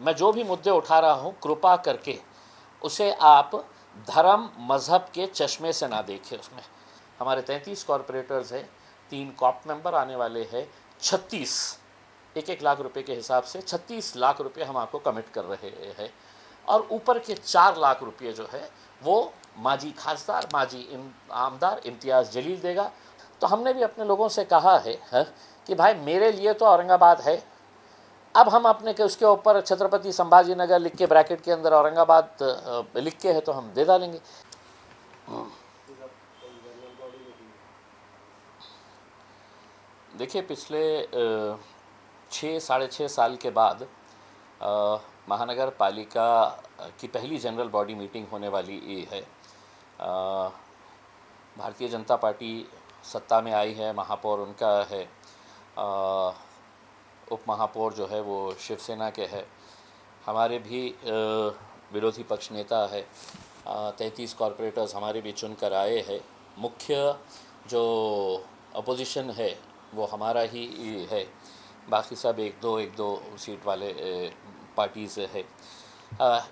मैं जो भी मुद्दे उठा रहा हूँ कृपा करके उसे आप धर्म मज़हब के चश्मे से ना देखें। उसमें हमारे 33 कॉरपोरेटर्स हैं, 3 कॉप मेंबर आने वाले हैं, 36 1-1 लाख रुपए के हिसाब से 36 लाख रुपए हम आपको कमिट कर रहे हैं और ऊपर के 4 लाख रुपए जो है वो माजी खासदार, माजी आमदार इम्तियाज़ जलील देगा। तो हमने भी अपने लोगों से कहा है कि भाई मेरे लिए तो औरंगाबाद है, अब हम अपने के उसके ऊपर छत्रपति संभाजी नगर लिख के ब्रैकेट के अंदर औरंगाबाद लिख के है तो हम दे डालेंगे। देखिए पिछले 6-6.5 साल के बाद महानगर पालिका की पहली जनरल बॉडी मीटिंग होने वाली है। भारतीय जनता पार्टी सत्ता में आई है, महापौर उनका है, उप महापौर जो है वो शिवसेना के है, हमारे भी विरोधी पक्ष नेता है, 33 कॉरपोरेटर्स हमारे भी चुन कर आए हैं। मुख्य जो अपोजिशन है वो हमारा ही है, बाकी सब एक दो सीट वाले पार्टीज़ है।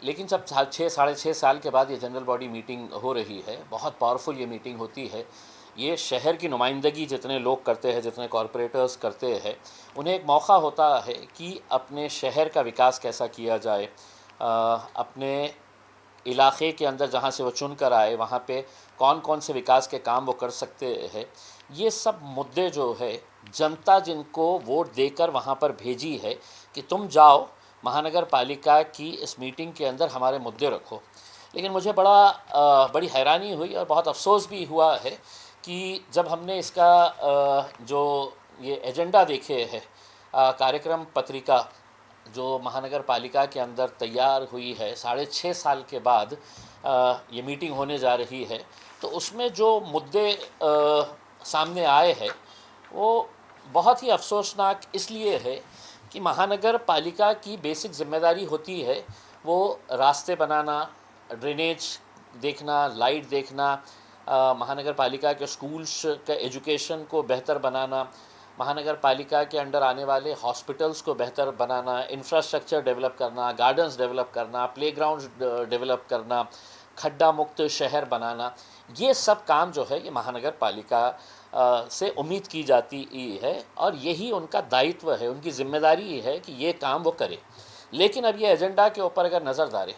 लेकिन जब 6-6.5 साल के बाद ये जनरल बॉडी मीटिंग हो रही है, बहुत पावरफुल ये मीटिंग होती है। ये शहर की नुमाइंदगी जितने लोग करते हैं, जितने कॉरपोरेटर्स करते हैं, उन्हें एक मौका होता है कि अपने शहर का विकास कैसा किया जाए, अपने इलाके के अंदर जहाँ से वो चुन कर आए वहाँ पे कौन कौन से विकास के काम वो कर सकते हैं। ये सब मुद्दे जो है जनता जिनको वोट देकर वहाँ पर भेजी है कि तुम जाओ महानगर पालिका की इस मीटिंग के अंदर हमारे मुद्दे रखो। लेकिन मुझे बड़ी हैरानी हुई और बहुत अफसोस भी हुआ है कि जब हमने इसका जो ये एजेंडा देखे है, कार्यक्रम पत्रिका जो महानगर पालिका के अंदर तैयार हुई है 6.5 साल के बाद ये मीटिंग होने जा रही है, तो उसमें जो मुद्दे सामने आए हैं वो बहुत ही अफसोसनाक इसलिए है कि महानगर पालिका की बेसिक जिम्मेदारी होती है वो रास्ते बनाना, ड्रेनेज देखना, लाइट देखना, महानगर पालिका के स्कूल्स का एजुकेशन को बेहतर बनाना, महानगर पालिका के अंडर आने वाले हॉस्पिटल्स को बेहतर बनाना, इंफ्रास्ट्रक्चर डेवलप करना, गार्डन्स डेवलप करना, प्लेग्राउंड्स डेवलप करना, खड्डा मुक्त शहर बनाना। ये सब काम जो है ये महानगर पालिका से उम्मीद की जाती है और यही उनका दायित्व है, उनकी जिम्मेदारी है कि ये काम वो करे। लेकिन अब ये एजेंडा के ऊपर अगर नज़र डालें,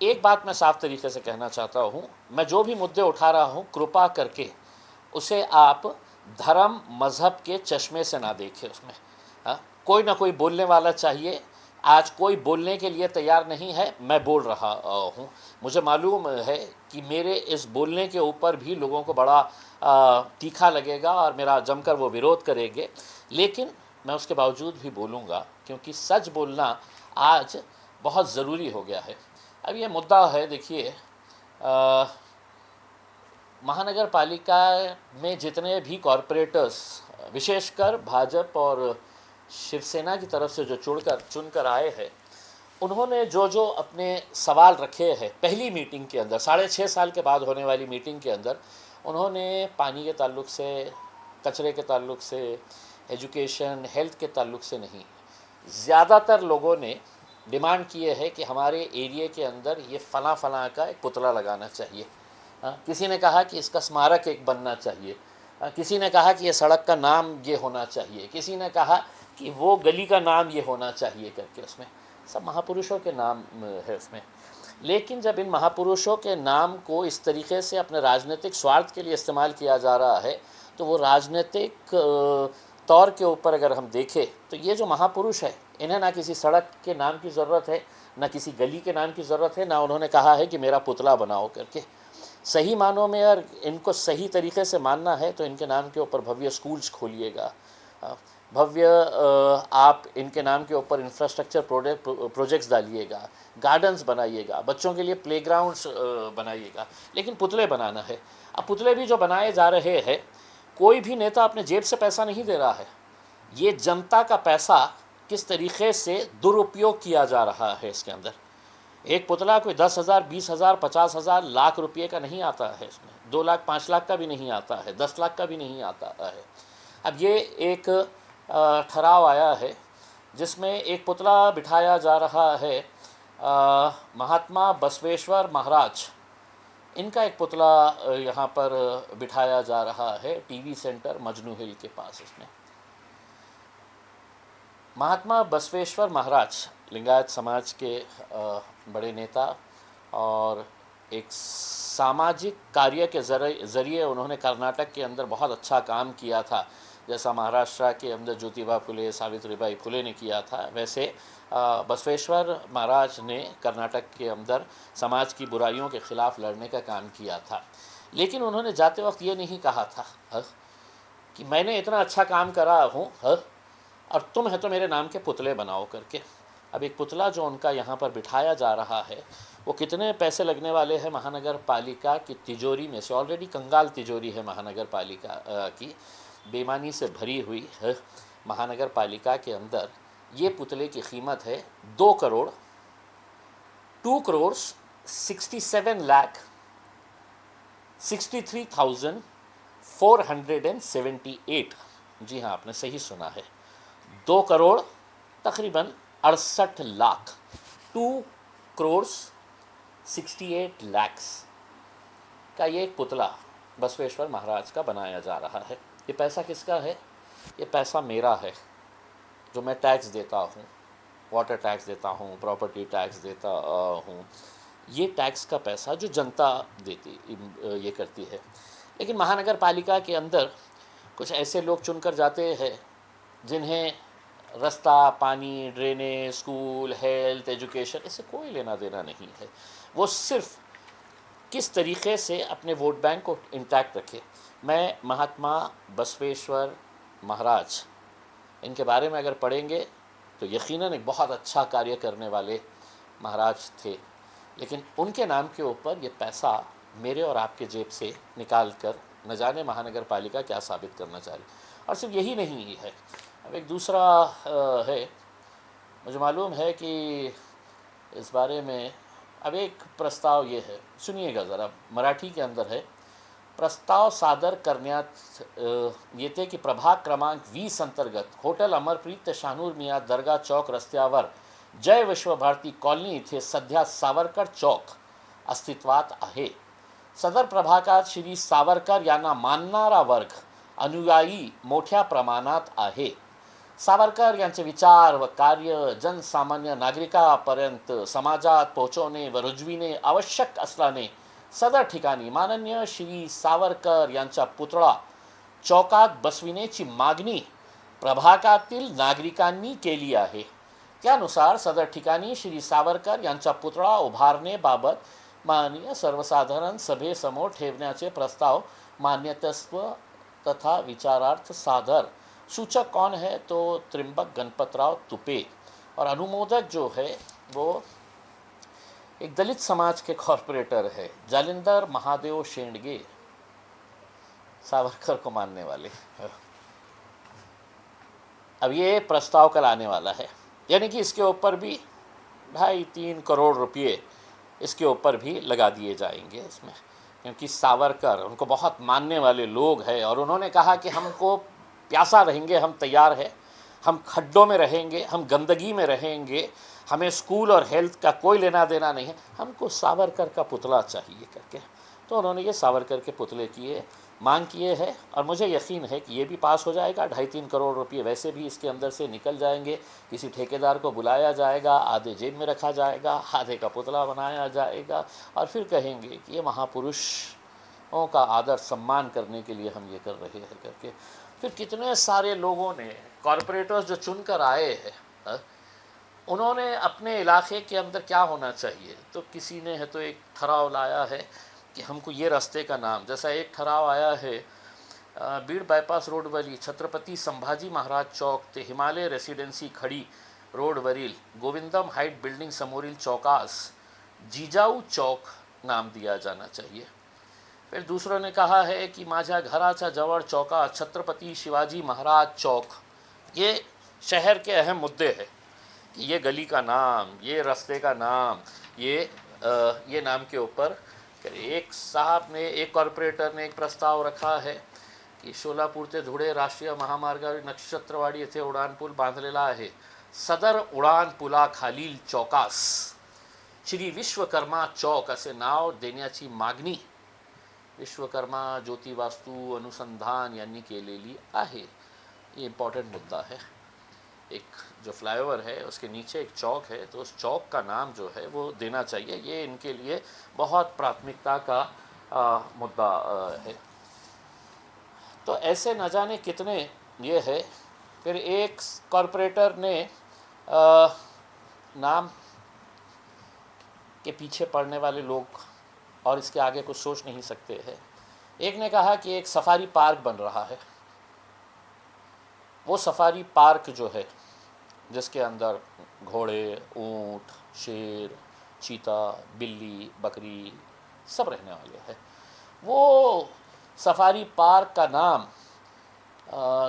एक बात मैं साफ तरीके से कहना चाहता हूँ, मैं जो भी मुद्दे उठा रहा हूँ कृपा करके उसे आप धर्म मज़हब के चश्मे से ना देखें। उसमें कोई ना कोई बोलने वाला चाहिए। आज कोई बोलने के लिए तैयार नहीं है, मैं बोल रहा हूँ। मुझे मालूम है कि मेरे इस बोलने के ऊपर भी लोगों को बड़ा तीखा लगेगा और मेरा जमकर वो विरोध करेंगे, लेकिन मैं उसके बावजूद भी बोलूँगा क्योंकि सच बोलना आज बहुत ज़रूरी हो गया है। अब ये मुद्दा है, देखिए महानगर पालिका में जितने भी कॉरपोरेटर्स विशेषकर भाजपा और शिवसेना की तरफ से जो चुनकर आए हैं, उन्होंने जो अपने सवाल रखे हैं पहली मीटिंग के अंदर, 6.5 साल के बाद होने वाली मीटिंग के अंदर, उन्होंने पानी के ताल्लुक से, कचरे के ताल्लुक से, एजुकेशन हेल्थ के ताल्लुक से नहीं, ज़्यादातर लोगों ने डिमांड किए है कि हमारे एरिया के अंदर ये फ़लाँ का एक पुतला लगाना चाहिए। किसी ने कहा कि इसका स्मारक एक बनना चाहिए, किसी ने कहा कि ये सड़क का नाम ये होना चाहिए, किसी ने कहा कि वो गली का नाम ये होना चाहिए करके। उसमें सब महापुरुषों के नाम है उसमें। लेकिन जब इन महापुरुषों के नाम को इस तरीके से अपने राजनीतिक स्वार्थ के लिए इस्तेमाल किया जा रहा है, तो वो राजनीतिक तौर के ऊपर अगर हम देखें तो ये जो महापुरुष है, इन्हें ना किसी सड़क के नाम की ज़रूरत है, ना किसी गली के नाम की ज़रूरत है, ना उन्होंने कहा है कि मेरा पुतला बनाओ करके। सही मानों में अगर इनको सही तरीके से मानना है तो इनके नाम के ऊपर भव्य स्कूल्स खोलिएगा, भव्य आप इनके नाम के ऊपर इंफ्रास्ट्रक्चर प्रोजेक्ट्स डालिएगा, गार्डन्स बनाइएगा, बच्चों के लिए प्लेग्राउंड्स बनाइएगा। लेकिन पुतले बनाना है। अब पुतले भी जो बनाए जा रहे हैं, कोई भी नेता अपने जेब से पैसा नहीं दे रहा है, ये जनता का पैसा किस तरीके से दुरुपयोग किया जा रहा है इसके अंदर। एक पुतला कोई 10,000, 20,000, 50,000, लाख रुपये का नहीं आता है, इसमें 2 लाख 5 लाख का भी नहीं आता है, 10 लाख का भी नहीं आता है। अब ये एक ठहराव आया है जिसमें एक पुतला बिठाया जा रहा है महात्मा बसवेश्वर महाराज। इनका एक पुतला यहाँ पर बिठाया जा रहा है टीवी सेंटर मजनू हिल के पास। इसमें महात्मा बसवेश्वर महाराज लिंगायत समाज के बड़े नेता और एक सामाजिक कार्य के ज़रिए उन्होंने कर्नाटक के अंदर बहुत अच्छा काम किया था। जैसा महाराष्ट्र के अंदर ज्योतिबा फुले, सावित्रीबाई फुले ने किया था, वैसे बसवेश्वर महाराज ने कर्नाटक के अंदर समाज की बुराइयों के ख़िलाफ़ लड़ने का काम किया था। लेकिन उन्होंने जाते वक्त ये नहीं कहा था कि मैंने इतना अच्छा काम करा हूँ और तुम है तो मेरे नाम के पुतले बनाओ करके। अब एक पुतला जो उनका यहाँ पर बिठाया जा रहा है, वो कितने पैसे लगने वाले हैं महानगर पालिका की तिजोरी में से। ऑलरेडी कंगाल तिजोरी है महानगर पालिका की, बेईमानी से भरी हुई है महानगर पालिका के अंदर। ये पुतले की कीमत है 2 करोड़ 2,67,63,478। जी हाँ, आपने सही सुना है, 2 करोड़ तकरीबन 68 लाख, 2,68 लाख का ये एक पुतला बसवेश्वर महाराज का बनाया जा रहा है। ये पैसा किसका है? ये पैसा मेरा है, जो मैं टैक्स देता हूँ, वाटर टैक्स देता हूँ, प्रॉपर्टी टैक्स देता हूँ। ये टैक्स का पैसा जो जनता देती ये करती है। लेकिन महानगर पालिका के अंदर कुछ ऐसे लोग चुनकर जाते हैं जिन्हें रास्ता, पानी, ड्रेनेज, स्कूल, हेल्थ, एजुकेशन, इससे कोई लेना देना नहीं है। वो सिर्फ किस तरीक़े से अपने वोट बैंक को इंटैक्ट रखे। मैं महात्मा बसवेश्वर महाराज, इनके बारे में अगर पढ़ेंगे तो यकीनन एक बहुत अच्छा कार्य करने वाले महाराज थे। लेकिन उनके नाम के ऊपर ये पैसा मेरे और आपके जेब से निकाल कर न जाने महानगर पालिका क्या साबित करना चाह रही। और सिर्फ यही नहीं है, अब एक दूसरा है, मुझे मालूम है कि इस बारे में अब एक प्रस्ताव ये है, सुनिएगा ज़रा, मराठी के अंदर है। प्रस्ताव सादर करण्यात येते की प्रभाग क्रमांक 20 अंतर्गत होटल अमरप्रीत ते शानूर मियाँ दर्गा चौक रस्त्यावर जय विश्वभारती कॉलनी इथे सध्या सावरकर चौक अस्तित्वात आहे। सदर प्रभागात श्री सावरकर यांना मानणारा वर्ग अनुयायी मोठ्या प्रमाणात आहे। सावरकर यांचे विचार व कार्य जनसामान्य नागरिकांपर्यंत समाजात पोहोचवणे व रुजविणे आवश्यक असल्याने सदर ठिकाणी माननीय श्री सावरकर यांचा पुतळा चौकात बसविण्याची मागणी प्रभागातील नागरिकांनी केली आहे। त्यानुसार सदर ठिकाणी श्री सावरकर यांचा पुतळा उभारणेबाबत माननीय सर्वसाधारण सभेसमोर ठेवण्याचे प्रस्ताव मान्यतस्व तथा विचारार्थ सादर। सूचक कौन है? तो त्रिंबक गणपतराव तुपे। और अनुमोदक जो है वो एक दलित समाज के कॉरपोरेटर है, जालिंदर महादेव शेंडगे, सावरकर को मानने वाले। अब ये प्रस्ताव कल आने वाला है, यानी कि इसके ऊपर भी 2.5-3 करोड़ रुपये इसके ऊपर भी लगा दिए जाएंगे इसमें, क्योंकि सावरकर उनको बहुत मानने वाले लोग हैं और उन्होंने कहा कि हमको प्यासा रहेंगे, हम तैयार हैं, हम खड्डों में रहेंगे, हम गंदगी में रहेंगे, हमें स्कूल और हेल्थ का कोई लेना देना नहीं है, हमको सावरकर का पुतला चाहिए करके। तो उन्होंने ये सावरकर के पुतले की मांग किए है और मुझे यकीन है कि ये भी पास हो जाएगा। 2.5-3 करोड़ रुपये वैसे भी इसके अंदर से निकल जाएंगे। किसी ठेकेदार को बुलाया जाएगा, आधे जेब में रखा जाएगा, आधे का पुतला बनाया जाएगा और फिर कहेंगे कि ये महापुरुषों का आदर सम्मान करने के लिए हम ये कर रहे हैं करके। फिर कितने सारे लोगों ने, कॉरपोरेटर्स जो चुनकर आए हैं, उन्होंने अपने इलाके के अंदर क्या होना चाहिए, तो किसी ने है तो एक ठहराव लाया है कि हमको ये रास्ते का नाम, जैसा एक ठहराव आया है बीड़ बाईपास रोड वरील छत्रपति संभाजी महाराज चौक ते हिमालय रेसिडेंसी खड़ी रोड वरील गोविंदम हाइट बिल्डिंग समोरील चौकास जिजाऊ चौक नाम दिया जाना चाहिए। फिर दूसरों ने कहा है कि माझ्या घराच्या जवळ चौका छत्रपति शिवाजी महाराज चौक। ये शहर के अहम मुद्दे हैं कि ये गली का नाम, ये रास्ते का नाम, ये नाम के ऊपर एक साहब ने, एक कॉर्पोरेटर ने एक प्रस्ताव रखा है की सोलापूर ते धुळे राष्ट्रीय महामार्गावर नक्षत्रवाडी येथे उड्डाणपूल बांधलेला आहे, सदर उडान पुला खालील चौकास श्री विश्वकर्मा चौक असे नाव देण्याची मागणी विश्वकर्मा ज्योति वास्तु अनुसंधान यांनी केलेली आहे। ये इम्पॉर्टेंट मुद्दा है। एक जो फ्लाईओवर है उसके नीचे एक चौक है, तो उस चौक का नाम जो है वो देना चाहिए। ये इनके लिए बहुत प्राथमिकता का मुद्दा है। तो ऐसे न जाने कितने ये है। फिर एक कॉरपोरेटर ने नाम के पीछे पड़ने वाले लोग और इसके आगे कुछ सोच नहीं सकते हैं। एक ने कहा कि एक सफारी पार्क बन रहा है। वो सफारी पार्क जो है जिसके अंदर घोड़े, ऊंट, शेर, चीता, बिल्ली, बकरी सब रहने वाले हैं, वो सफारी पार्क का नाम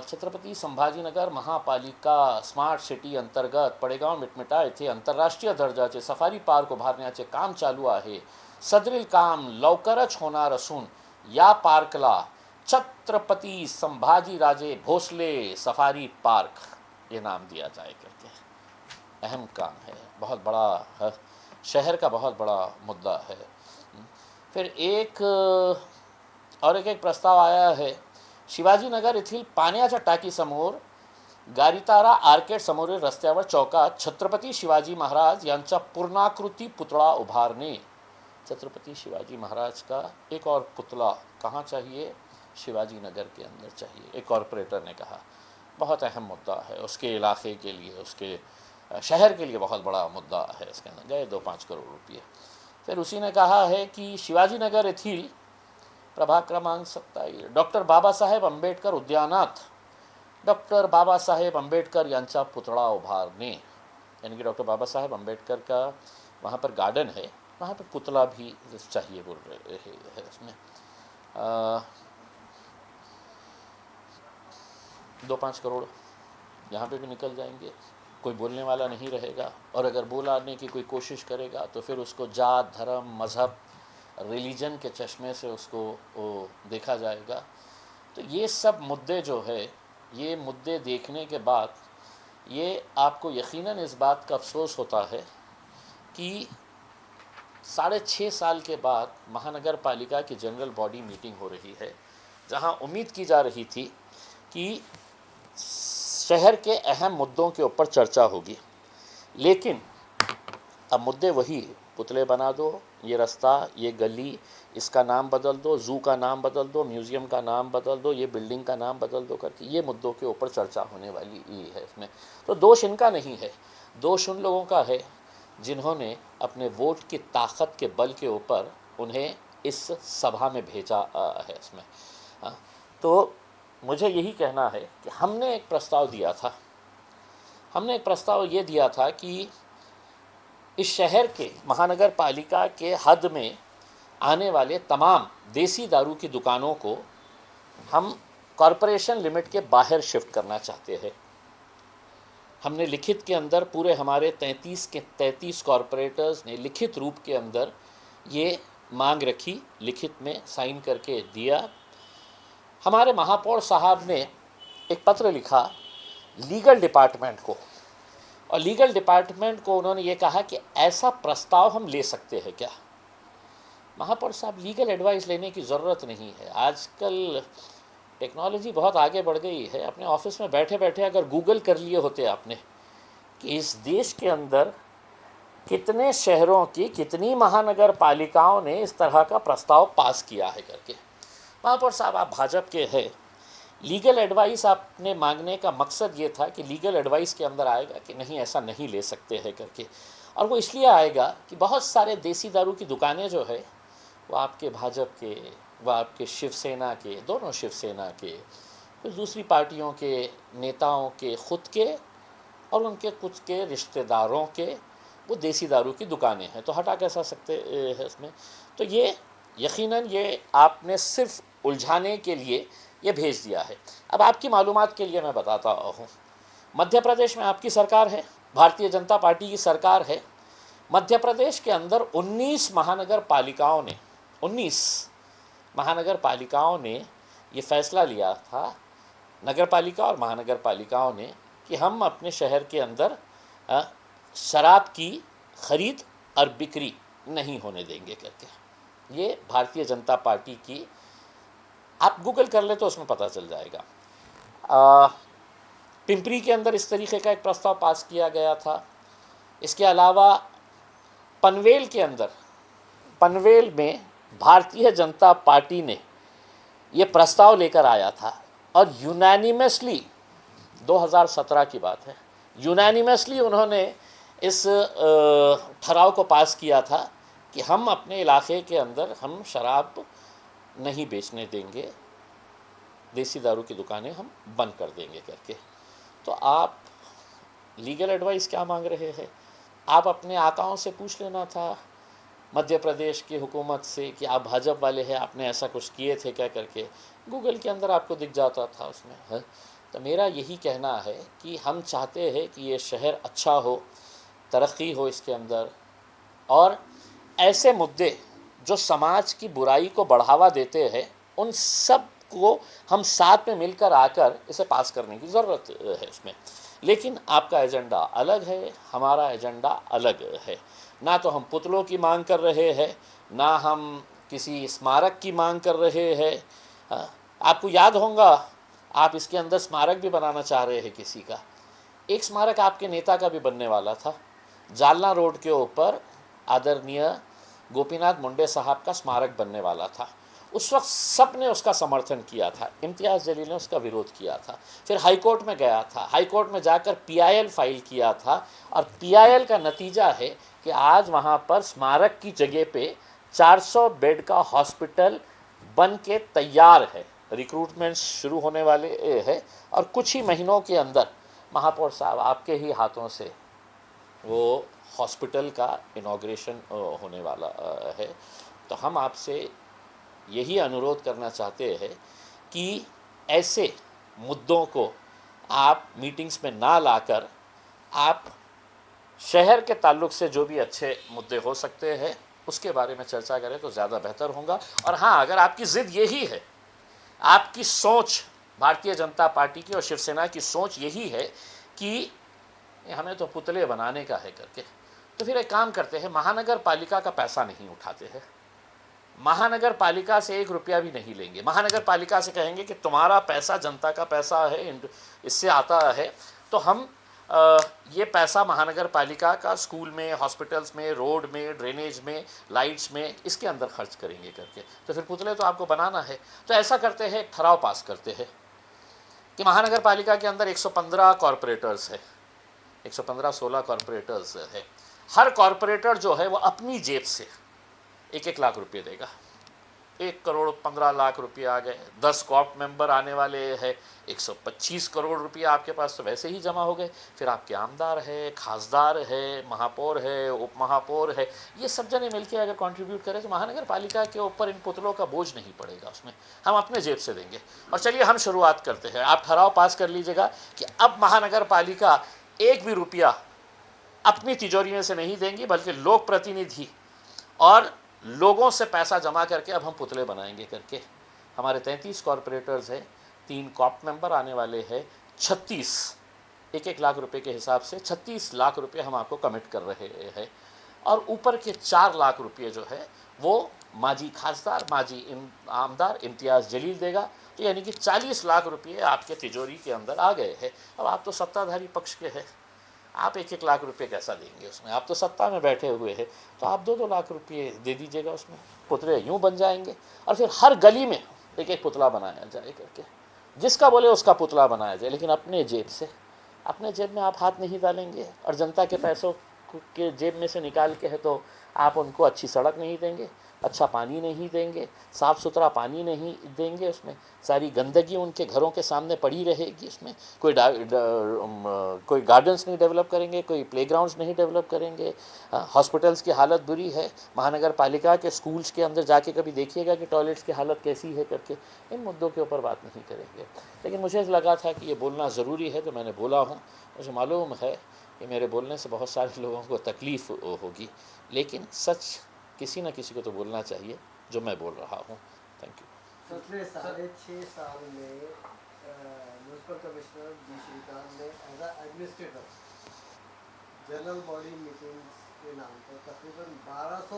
छत्रपति संभाजीनगर महापालिका स्मार्ट सिटी अंतर्गत पडेगाव मिटमिटा येथे आंतरराष्ट्रीय दर्जाचे सफारी पार्क उभारण्याचे काम चालू आहे। सदरील काम लवकरच होणार असून या पार्कला छत्रपति संभाजीराजे भोसले सफारी पार्क ये नाम दिया जाए करके। अहम काम है, बहुत बड़ा है, शहर का बहुत बड़ा मुद्दा है। फिर एक प्रस्ताव आया है। शिवाजीनगर येथील पाण्याच्या टाकीसमोर गारितारा आर्केड समोरील रस्त्यावर चौकात छत्रपती शिवाजी महाराज यांचा पूर्णाकृती पुतळा उभारणे। छत्रपति शिवाजी महाराज का एक और पुतला कहाँ चाहिए? शिवाजी नगर के अंदर चाहिए। एक कॉरपोरेटर ने कहा। बहुत अहम मुद्दा है, उसके इलाके के लिए, उसके शहर के लिए बहुत बड़ा मुद्दा है। इसके अंदर गए 2-5 करोड़ रुपये। फिर उसी ने कहा है कि शिवाजी नगर येथील प्रभाग क्रमांक 27 डॉक्टर बाबासाहेब आंबेडकर उद्यानात डॉक्टर बाबासाहेब आंबेडकर यांचा पुतळा उभारणे। यानी कि डॉक्टर बाबासाहेब आंबेडकर का वहाँ पर गार्डन है, वहाँ पर पुतला भी चाहिए बोल रहे हैं। इसमें 2-5 करोड़ यहाँ पे भी निकल जाएंगे। कोई बोलने वाला नहीं रहेगा, और अगर बोलाने की कोई कोशिश करेगा तो फिर उसको जात, धर्म, मज़हब, रिलीजन के चश्मे से उसको देखा जाएगा। तो ये सब मुद्दे जो है, ये मुद्दे देखने के बाद ये आपको यकीनन इस बात का अफसोस होता है कि 6.5 साल के बाद महानगर पालिका की जनरल बॉडी मीटिंग हो रही है, जहां उम्मीद की जा रही थी कि शहर के अहम मुद्दों के ऊपर चर्चा होगी, लेकिन अब मुद्दे वही, पुतले बना दो, ये रास्ता, ये गली, इसका नाम बदल दो, ज़ू का नाम बदल दो, म्यूज़ियम का नाम बदल दो, ये बिल्डिंग का नाम बदल दो करके ये मुद्दों के ऊपर चर्चा होने वाली ही है इसमें। तो दोष इनका नहीं है, दोष उन लोगों का है जिन्होंने अपने वोट की ताकत के बल के ऊपर उन्हें इस सभा में भेजा है इसमें। तो मुझे यही कहना है कि हमने एक प्रस्ताव दिया था, हमने एक प्रस्ताव ये दिया था कि इस शहर के महानगर पालिका के हद में आने वाले तमाम देसी दारू की दुकानों को हम कॉरपोरेशन लिमिट के बाहर शिफ्ट करना चाहते हैं। हमने लिखित के अंदर पूरे हमारे 33 कॉरपोरेटर्स ने लिखित रूप के अंदर ये मांग रखी, लिखित में साइन करके दिया। हमारे महापौर साहब ने एक पत्र लिखा लीगल डिपार्टमेंट को, और लीगल डिपार्टमेंट को उन्होंने ये कहा कि ऐसा प्रस्ताव हम ले सकते हैं क्या। महापौर साहब, लीगल एडवाइस लेने की ज़रूरत नहीं है। आजकल टेक्नोलॉजी बहुत आगे बढ़ गई है। अपने ऑफिस में बैठे बैठे अगर गूगल कर लिए होते आपने कि इस देश के अंदर कितने शहरों की कितनी महानगर पालिकाओं ने इस तरह का प्रस्ताव पास किया है करके। महापौर साहब, आप भाजपा के हैं, लीगल एडवाइस आपने मांगने का मकसद ये था कि लीगल एडवाइस के अंदर आएगा कि नहीं ऐसा नहीं ले सकते हैं करके, और वो इसलिए आएगा कि बहुत सारे देसी दारू की दुकानें जो है वो आपके भाजपा के, वो आपके शिवसेना के, दोनों शिवसेना के, कुछ दूसरी पार्टियों के नेताओं के, खुद के और उनके कुछ के रिश्तेदारों के, वो देसी दारू की दुकानें हैं। तो हटा कैसा सकते हैं इसमें। तो ये यकीनन ये आपने सिर्फ उलझाने के लिए ये भेज दिया है। अब आपकी मालूमात के लिए मैं बताता हूँ, मध्य प्रदेश में आपकी सरकार है, भारतीय जनता पार्टी की सरकार है। मध्य प्रदेश के अंदर 19 महानगर पालिकाओं ने ये फैसला लिया था, नगर पालिका और महानगर पालिकाओं ने, कि हम अपने शहर के अंदर शराब की खरीद और बिक्री नहीं होने देंगे करके। ये भारतीय जनता पार्टी की, आप गूगल कर ले तो उसमें पता चल जाएगा। पिंपरी के अंदर इस तरीके का एक प्रस्ताव पास किया गया था। इसके अलावा पनवेल के अंदर, पनवेल में भारतीय जनता पार्टी ने ये प्रस्ताव लेकर आया था और यूनानिमसली, 2017 की बात है, यूनानिमसली उन्होंने इस ठराव को पास किया था कि हम अपने इलाके के अंदर हम शराब नहीं बेचने देंगे, देसी दारू की दुकानें हम बंद कर देंगे करके। तो आप लीगल एडवाइस क्या मांग रहे हैं? आप अपने आकाओं से पूछ लेना था, मध्य प्रदेश की हुकूमत से, कि आप भाजपा वाले हैं, आपने ऐसा कुछ किए थे क्या करके। गूगल के अंदर आपको दिख जाता था उसमें है। तो मेरा यही कहना है कि हम चाहते हैं कि ये शहर अच्छा हो, तरक्की हो इसके अंदर, और ऐसे मुद्दे जो समाज की बुराई को बढ़ावा देते हैं उन सब को हम साथ में मिलकर आकर इसे पास करने की ज़रूरत है इसमें। लेकिन आपका एजेंडा अलग है, हमारा एजेंडा अलग है। ना तो हम पुतलों की मांग कर रहे हैं, ना हम किसी स्मारक की मांग कर रहे हैं। आपको याद होगा, आप इसके अंदर स्मारक भी बनाना चाह रहे हैं किसी का। एक स्मारक आपके नेता का भी बनने वाला था, जालना रोड के ऊपर आदरणीय गोपीनाथ मुंडे साहब का स्मारक बनने वाला था। उस वक्त सब ने उसका समर्थन किया था, इम्तियाज़ जलील ने उसका विरोध किया था। फिर हाई कोर्ट में गया था, हाई कोर्ट में जाकर PIL फाइल किया था, और PIL का नतीजा है कि आज वहाँ पर स्मारक की जगह पे 400 बेड का हॉस्पिटल बन के तैयार है। रिक्रूटमेंट शुरू होने वाले है और कुछ ही महीनों के अंदर महापौर साहब आपके ही हाथों से वो हॉस्पिटल का इनॉग्रेशन होने वाला है। तो हम आपसे यही अनुरोध करना चाहते हैं कि ऐसे मुद्दों को आप मीटिंग्स में ना लाकर आप शहर के ताल्लुक से जो भी अच्छे मुद्दे हो सकते हैं उसके बारे में चर्चा करें तो ज़्यादा बेहतर होगा। और हाँ, अगर आपकी ज़िद यही है, आपकी सोच, भारतीय जनता पार्टी की और शिवसेना की सोच यही है कि हमें तो पुतले बनाने का है करके, तो फिर एक काम करते हैं, महानगर पालिका का पैसा नहीं उठाते हैं, महानगर पालिका से 1 रुपया भी नहीं लेंगे। महानगर पालिका से कहेंगे कि तुम्हारा पैसा जनता का पैसा है, इससे आता है, तो हम ये पैसा महानगर पालिका का स्कूल में, हॉस्पिटल्स में, रोड में, ड्रेनेज में, लाइट्स में, इसके अंदर खर्च करेंगे करके। तो फिर पुतले तो आपको बनाना है। तो ऐसा करते हैं, एक ठराव पास करते हैं कि महानगर पालिका के अंदर 115 कॉरपोरेटर्स है, 115-16 कॉरपोरेटर्स है। हर कॉरपोरेटर जो है वो अपनी जेब से 1-1 लाख रुपये देगा। 1,15,00,000 रुपये आ गए। 10 कॉप मेंबर आने वाले हैं, 125 करोड़ रुपये आपके पास तो वैसे ही जमा हो गए। फिर आपके आमदार है, खासदार है, महापौर है, उप महापौर है, ये सब जने मिलकर अगर कंट्रीब्यूट करें तो महानगर पालिका के ऊपर इन पुतलों का बोझ नहीं पड़ेगा, उसमें हम अपने जेब से देंगे। और चलिए हम शुरुआत करते हैं। आप ठराव पास कर लीजिएगा कि अब महानगर पालिका 1 भी रुपया अपनी तिजोरी में से नहीं देंगी, बल्कि लोक प्रतिनिधि और लोगों से पैसा जमा करके अब हम पुतले बनाएंगे करके। हमारे 33 कॉरपोरेटर्स हैं, 3 कॉप मेंबर आने वाले हैं, 36, 1-1 लाख रुपए के हिसाब से 36 लाख रुपए हम आपको कमिट कर रहे हैं। और ऊपर के 4 लाख रुपये जो है वो माजी खासदार, माजी आमदार इम्तियाज़ जलील देगा। तो यानी कि 40 लाख रुपये आपके तिजोरी के अंदर आ गए हैं। अब आप तो सत्ताधारी पक्ष के हैं, आप 1-1 लाख रुपये कैसा देंगे उसमें? आप तो सत्ता में बैठे हुए हैं, तो आप 2-2 लाख रुपये दे दीजिएगा उसमें, पुतले यूँ बन जाएंगे। और फिर हर गली में 1-1 पुतला बनाया जाए करके, जिसका बोले उसका पुतला बनाया जाए, लेकिन अपने जेब से। अपने जेब में आप हाथ नहीं डालेंगे और जनता के पैसों के जेब में से निकाल के है तो आप उनको अच्छी सड़क नहीं देंगे, अच्छा पानी नहीं देंगे, साफ़ सुथरा पानी नहीं देंगे, उसमें सारी गंदगी उनके घरों के सामने पड़ी रहेगी। उसमें कोई गार्डन्स नहीं डेवलप करेंगे, कोई प्लेग्राउंड्स नहीं डेवलप करेंगे। हॉस्पिटल्स की हालत बुरी है, महानगर पालिका के स्कूल्स के अंदर जाके कभी देखिएगा कि टॉयलेट्स की हालत कैसी है करके। इन मुद्दों के ऊपर बात नहीं करेंगे। लेकिन मुझे लगा था कि ये बोलना ज़रूरी है तो मैंने बोला हूँ। मुझे मालूम है कि मेरे बोलने से बहुत सारे लोगों को तकलीफ़ होगी, लेकिन सच किसी न किसी को तो बोलना चाहिए, जो मैं बोल रहा हूँ। Thank you. पिछले 6.5 साल में म्यूनसिपल कमिश्नर जी श्रीकांत ने as administrator general body meetings के नाम पर तकरीबन 1200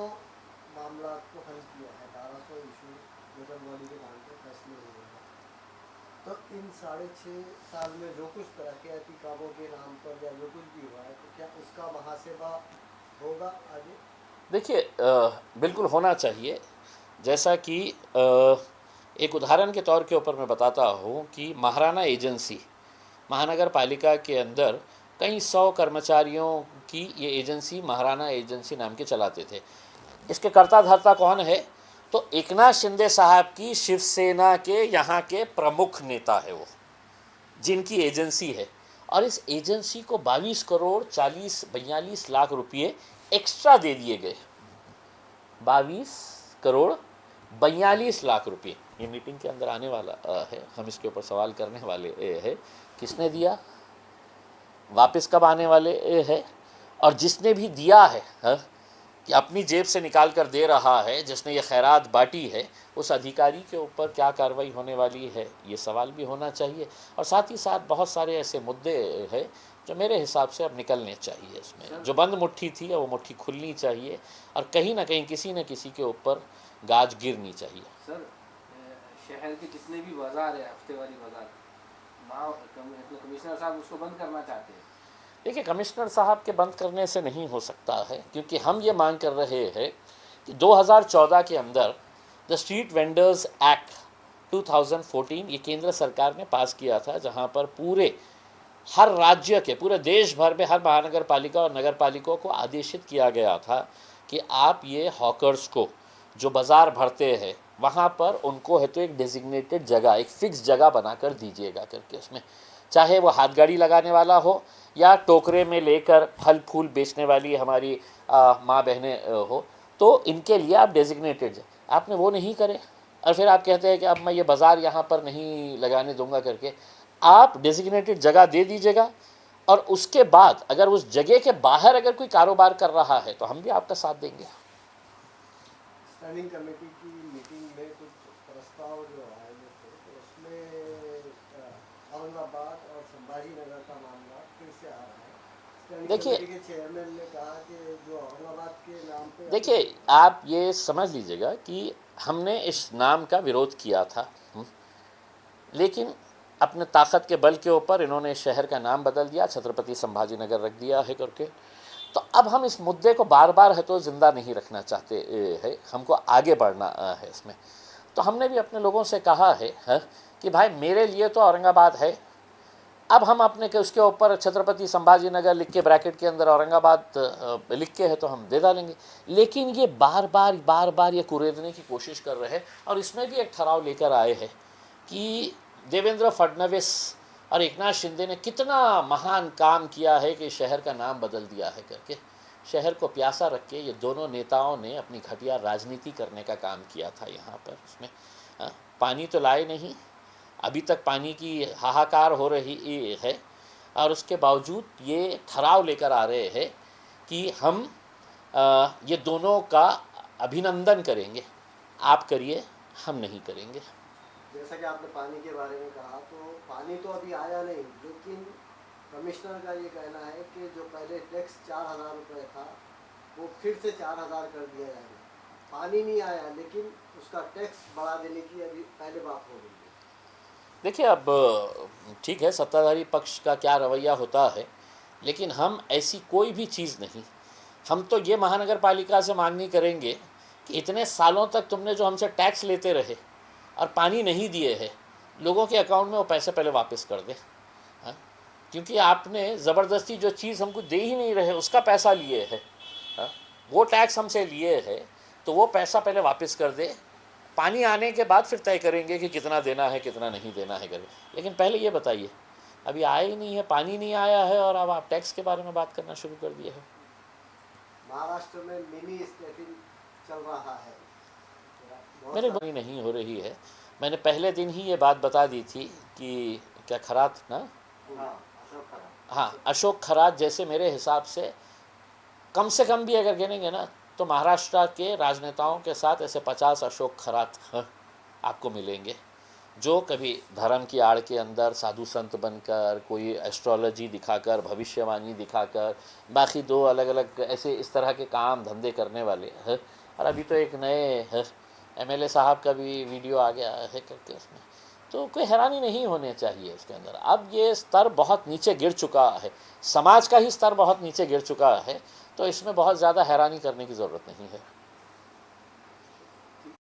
मामला को हल किया है, 1200 इशू जनरल बॉडी के नाम पर फैसले हुए हैं। तो इन 6.5 साल में जो कुछ तरक्याती कामों के नाम पर या जो कुछ भी हुआ है, तो क्या उसका महासेवा होगा आगे? देखिए, बिल्कुल होना चाहिए। जैसा कि एक उदाहरण के तौर के ऊपर मैं बताता हूँ कि महाराणा एजेंसी, महानगर पालिका के अंदर कई 100 कर्मचारियों की ये एजेंसी महाराणा एजेंसी नाम के चलाते थे। इसके कर्ता धर्ता कौन है? तो एकनाथ शिंदे साहब की शिवसेना के यहाँ के प्रमुख नेता है वो, जिनकी एजेंसी है। और इस एजेंसी को 22 करोड़ 42 लाख रुपये एक्स्ट्रा दे दिए गए। 22 करोड़ 42 लाख रुपये ये मीटिंग के अंदर आने वाला है, हम इसके ऊपर सवाल करने वाले है। किसने दिया, वापस कब आने वाले है, और जिसने भी दिया है कि अपनी जेब से निकाल कर दे रहा है, जिसने ये खैरात बांटी है, उस अधिकारी के ऊपर क्या कार्रवाई होने वाली है, ये सवाल भी होना चाहिए। और साथ ही साथ बहुत सारे ऐसे मुद्दे हैं जो मेरे हिसाब से अब निकलने चाहिए। इसमें जो बंद मुट्ठी थी वो मुट्ठी खुलनी चाहिए, और कहीं ना कहीं किसी न किसी के ऊपर गाज गिरनी चाहिए। सर, शहर के जितने भी बाजार है, हफ्तेवारी बाजार, कमिश्नर साहब उसको बंद करना चाहते हैं। देखिए, कमिश्नर साहब के बंद करने से नहीं हो सकता है, क्योंकि हम ये मांग कर रहे हैं कि 2014 के अंदर द स्ट्रीट वेंडर्स एक्ट 2014 ये केंद्र सरकार ने पास किया था, जहां पर पूरे हर राज्य के, पूरे देश भर में हर महानगर पालिका और नगर पालिकाओं को आदेशित किया गया था कि आप ये हॉकर्स को जो बाज़ार भरते हैं वहाँ पर उनको है तो एक डेजिग्नेटेड जगह, एक फ़िक्स जगह बनाकर दीजिएगा करके, उसमें चाहे वो हाथ गाड़ी लगाने वाला हो या टोकरे में लेकर फल फूल बेचने वाली हमारी माँ बहनें हो, तो इनके लिए आप डेजिग्नेटेड, आपने वो नहीं करे। और फिर आप कहते हैं कि अब मैं ये बाज़ार यहाँ पर नहीं लगाने दूंगा करके। आप डेजिग्नेटेड जगह दे दीजिएगा, और उसके बाद अगर उस जगह के बाहर अगर कोई कारोबार कर रहा है तो हम भी आपका साथ देंगे। स्टैंडिंग कमेटी की मीटिंग में कुछ प्रस्ताव जो आए थे, तो उसमें औरंगाबाद और संभाजी नगर का मामला फिर से आ रहा है। स्टैंडिंग देखिए, कमेटी के चेयरमैन ने कहा कि जो औरंगाबाद के नाम पे, देखिए आप ये समझ लीजिएगा कि हमने इस नाम का विरोध किया था, लेकिन अपने ताकत के बल के ऊपर इन्होंने शहर का नाम बदल दिया, छत्रपति संभाजी नगर रख दिया है करके। तो अब हम इस मुद्दे को बार बार है तो ज़िंदा नहीं रखना चाहते है, हमको आगे बढ़ना है इसमें। तो हमने भी अपने लोगों से कहा है कि भाई मेरे लिए तो औरंगाबाद है, अब हम अपने के उसके ऊपर छत्रपति संभाजी नगर लिख के ब्रैकेट के अंदर औरंगाबाद लिख के है तो हम दे डालेंगे। लेकिन ये बार बार ये कुरेदने की कोशिश कर रहे हैं, और इसमें भी एक ठहराव लेकर आए हैं कि देवेंद्र फडणवीस और एकनाथ शिंदे ने कितना महान काम किया है कि शहर का नाम बदल दिया है करके। शहर को प्यासा रख के ये दोनों नेताओं ने अपनी घटिया राजनीति करने का काम किया था यहाँ पर। उसमें पानी तो लाए नहीं, अभी तक पानी की हाहाकार हो रही है, और उसके बावजूद ये ठहराव लेकर आ रहे हैं कि हम ये दोनों का अभिनंदन करेंगे, आप करिए, हम नहीं करेंगे। जैसा कि आपने पानी के बारे में कहा, तो पानी तो अभी आया नहीं, लेकिन कमिश्नर का ये कहना है कि जो पहले टैक्स 4,000 रुपये था वो फिर से 4,000 कर दिया जाएगा। पानी नहीं आया, लेकिन उसका टैक्स बढ़ा देने की अभी पहले बात हो रही है। देखिए, अब ठीक है, सत्ताधारी पक्ष का क्या रवैया होता है, लेकिन हम ऐसी कोई भी चीज़ नहीं, हम तो ये महानगर पालिका से मांगनी करेंगे कि इतने सालों तक तुमने जो हमसे टैक्स लेते रहे और पानी नहीं दिए हैं, लोगों के अकाउंट में वो पैसे पहले वापस कर दे। हाँ, क्योंकि आपने ज़बरदस्ती जो चीज़ हमको दे ही नहीं रहे उसका पैसा लिए है, हाँ, वो टैक्स हमसे लिए है, तो वो पैसा पहले वापस कर दे। पानी आने के बाद फिर तय करेंगे कि कितना देना है कितना नहीं देना है करके। लेकिन पहले ये बताइए, अभी आया ही नहीं है, पानी नहीं आया है, और अब आप टैक्स के बारे में बात करना शुरू कर दिए हैं। महाराष्ट्र में मिनी स्केटिंग चल रहा है, मेरे बनी नहीं हो रही है। मैंने पहले दिन ही ये बात बता दी थी कि क्या खरात ना, हाँ, अशोक खरात जैसे मेरे हिसाब से कम भी अगर गिनेंगे ना तो महाराष्ट्र के राजनेताओं के साथ ऐसे 50 अशोक खरात आपको मिलेंगे। जो कभी धर्म की आड़ के अंदर साधु संत बनकर, कोई एस्ट्रोलॉजी दिखाकर, भविष्यवाणी दिखाकर, बाकी दो अलग अलग ऐसे इस तरह के काम धंधे करने वाले हैं। और अभी तो एक नए एमएलए साहब का भी वीडियो आ गया है करके उसमें, तो कोई हैरानी नहीं होने चाहिए इसके अंदर। अब ये स्तर बहुत नीचे गिर चुका है, समाज का ही स्तर बहुत नीचे गिर चुका है, तो इसमें बहुत ज़्यादा हैरानी करने की ज़रूरत नहीं है।